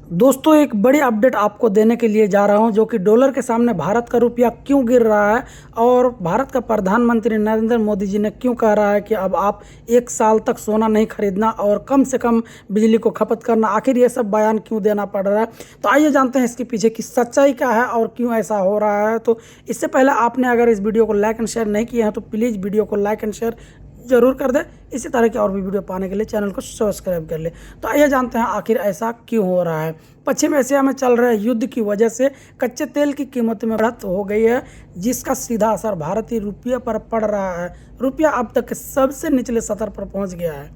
दोस्तों एक बड़ी अपडेट आपको देने के लिए जा रहा हूं जो कि डॉलर के सामने भारत का रुपया क्यों गिर रहा है और भारत का प्रधानमंत्री नरेंद्र मोदी जी ने क्यों कह रहा है कि अब आप 1 साल तक सोना नहीं खरीदना और कम से कम बिजली को खपत करना। आखिर ये सब बयान क्यों देना पड़ रहा है, तो आइए जानते हैं इसके पीछे की सच्चाई क्या है और क्यों ऐसा हो रहा है। तो इससे पहले आपने अगर इस वीडियो को लाइक एंड शेयर नहीं किया है तो प्लीज़ वीडियो को लाइक एंड शेयर जरूर कर दे। इसी तरह की और भी वीडियो पाने के लिए चैनल को सब्सक्राइब कर ले। तो आइए जानते हैं आखिर ऐसा क्यों हो रहा है। पश्चिम एशिया में चल रहे युद्ध की वजह से कच्चे तेल की कीमत में बढ़त हो गई है, जिसका सीधा असर भारतीय रुपये पर पड़ रहा है। रुपया अब तक सबसे निचले स्तर पर पहुंच गया है,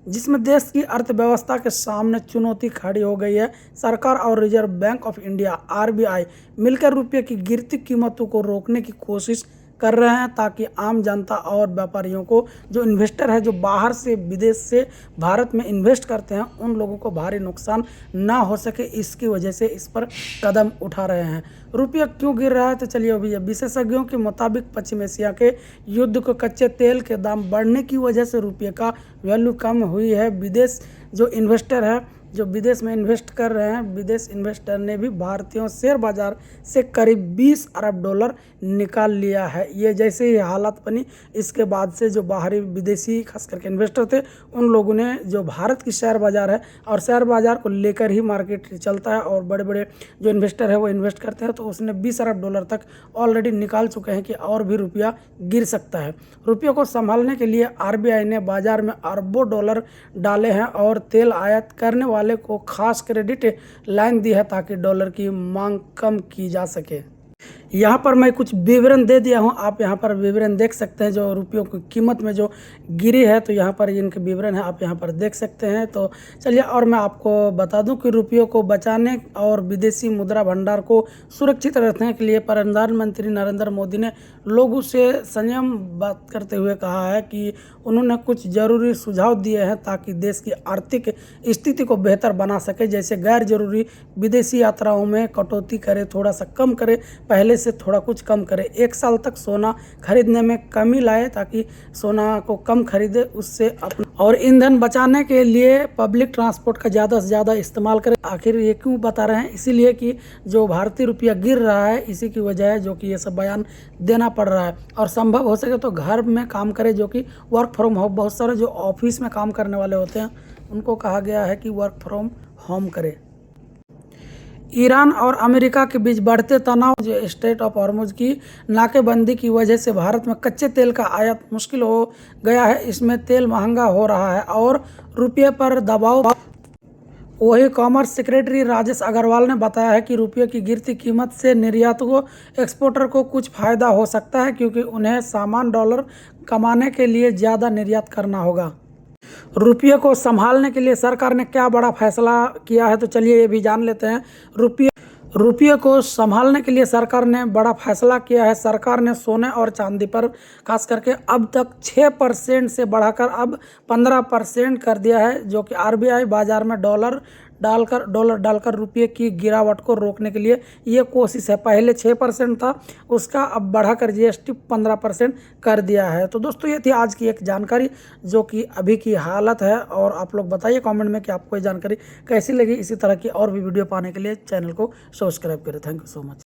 जिसमें देश की अर्थव्यवस्था के सामने चुनौती खड़ी हो गई है। सरकार और reserve bank of India RBI मिलकर रुपये की गिरती कीमतों को रोकने की कोशिश कर रहे हैं, ताकि आम जनता और व्यापारियों को, जो इन्वेस्टर है, जो बाहर से विदेश से भारत में इन्वेस्ट करते हैं, उन लोगों को भारी नुकसान ना हो सके। इसकी वजह से इस पर कदम उठा रहे हैं। रुपया क्यों गिर रहा है, तो चलिए अभी विशेषज्ञों के मुताबिक पश्चिम एशिया के युद्ध को कच्चे तेल के दाम बढ़ने की वजह से रुपये का वैल्यू कम हुई है। विदेश जो इन्वेस्टर है, जो विदेश में इन्वेस्ट कर रहे हैं, विदेश इन्वेस्टर ने भी भारतीयों शेयर बाजार से करीब 20 अरब डॉलर निकाल लिया है। ये जैसे ही हालत बनी, इसके बाद से जो बाहरी विदेशी खास करके इन्वेस्टर थे, उन लोगों ने जो भारत की शेयर बाज़ार है और शेयर बाज़ार को लेकर ही मार्केट चलता है और बड़े बड़े जो इन्वेस्टर है वो इन्वेस्ट करते हैं, तो उसने 20 अरब डॉलर तक ऑलरेडी निकाल चुके हैं कि और भी रुपया गिर सकता है। रुपये को संभालने के लिए आरबीआई ने बाजार में अरबों डॉलर डाले हैं और तेल आयात करने वाले को खास क्रेडिट लाइन दी है, ताकि डॉलर की मांग कम की जा सके। यहाँ पर मैं कुछ विवरण दे दिया हूँ, आप यहाँ पर विवरण देख सकते हैं। जो रुपयों की कीमत में जो गिरी है, तो यहाँ पर इनके विवरण है, आप यहाँ पर देख सकते हैं। तो चलिए और मैं आपको बता दूं कि रुपयों को बचाने और विदेशी मुद्रा भंडार को सुरक्षित रखने के लिए प्रधानमंत्री नरेंद्र मोदी ने लोगों से संयम बात करते हुए कहा है कि उन्होंने कुछ ज़रूरी सुझाव दिए हैं ताकि देश की आर्थिक स्थिति को बेहतर बना सके। जैसे गैर जरूरी विदेशी यात्राओं में कटौती करे, थोड़ा सा कम करे, पहले से थोड़ा कुछ कम करे। 1 साल तक सोना खरीदने में कमी लाए, ताकि सोना को कम खरीदे, उससे अपना और ईंधन बचाने के लिए पब्लिक ट्रांसपोर्ट का ज़्यादा से ज़्यादा इस्तेमाल करें। आखिर ये क्यों बता रहे हैं, इसीलिए कि जो भारतीय रुपया गिर रहा है, इसी की वजह है जो कि ये सब बयान देना पड़ रहा है। और संभव हो सके तो घर में काम करे, जो कि वर्क फ्रॉम होम। बहुत सारे जो ऑफिस में काम करने वाले होते हैं, उनको कहा गया है कि वर्क फ्रॉम होम करें। ईरान और अमेरिका के बीच बढ़ते तनाव, जो स्ट्रेट ऑफ हॉर्मुज की नाकेबंदी की वजह से भारत में कच्चे तेल का आयात मुश्किल हो गया है। इसमें तेल महंगा हो रहा है और रुपये पर दबाव। वही कॉमर्स सेक्रेटरी राजेश अग्रवाल ने बताया है कि रुपये की गिरती कीमत से निर्यातकों, एक्सपोर्टर को कुछ फायदा हो सकता है, क्योंकि उन्हें सामान डॉलर कमाने के लिए ज़्यादा निर्यात करना होगा। रुपये को संभालने के लिए सरकार ने क्या बड़ा फैसला किया है, तो चलिए ये भी जान लेते हैं। रुपये को संभालने के लिए सरकार ने बड़ा फैसला किया है। सरकार ने सोने और चांदी पर खास करके अब तक 6% से बढ़ाकर अब 15% कर दिया है, जो कि आरबीआई बाजार में डॉलर डालकर रुपये की गिरावट को रोकने के लिए ये कोशिश है। पहले 6% था, उसका अब बढ़ाकर जीएसटी 15% कर दिया है। तो दोस्तों ये थी आज की एक जानकारी जो कि अभी की हालत है, और आप लोग बताइए कमेंट में कि आपको ये जानकारी कैसी लगी। इसी तरह की और भी वीडियो पाने के लिए चैनल को सब्सक्राइब करें। Thank you so much.